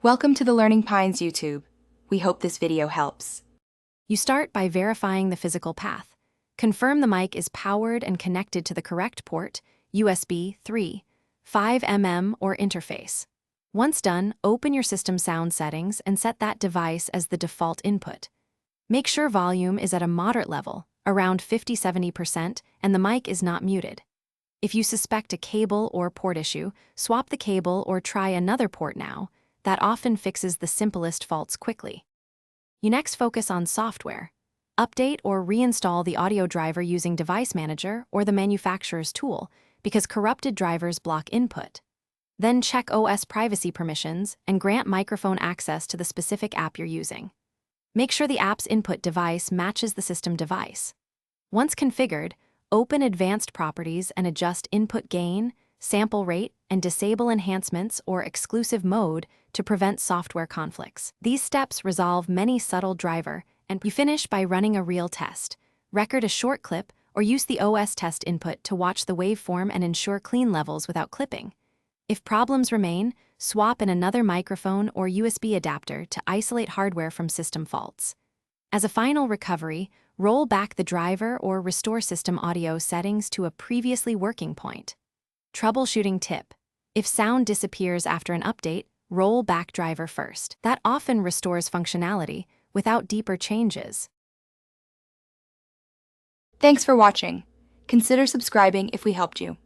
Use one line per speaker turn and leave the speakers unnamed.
Welcome to the Learning Pines YouTube. We hope this video helps.
You start by verifying the physical path. Confirm the mic is powered and connected to the correct port, USB 3, 5mm or interface. Once done, open your system sound settings and set that device as the default input. Make sure volume is at a moderate level, around 50–70%, and the mic is not muted. If you suspect a cable or port issue, swap the cable or try another port now. That often fixes the simplest faults quickly. You next focus on software. Update or reinstall the audio driver using Device Manager or the manufacturer's tool, because corrupted drivers block input. Then check OS privacy permissions and grant microphone access to the specific app you're using. Make sure the app's input device matches the system device. Once configured, open Advanced Properties and adjust input gain, sample rate, and disable enhancements or exclusive mode to prevent software conflicts. These steps resolve many subtle driver, and you finish by running a real test. Record a short clip or use the OS test input to watch the waveform and ensure clean levels without clipping. If problems remain, swap in another microphone or USB adapter to isolate hardware from system faults. As a final recovery, roll back the driver or restore system audio settings to a previously working point. Troubleshooting tip: if sound disappears after an update, roll back driver first. That often restores functionality without deeper changes.
Thanks for watching. Consider subscribing if we helped you.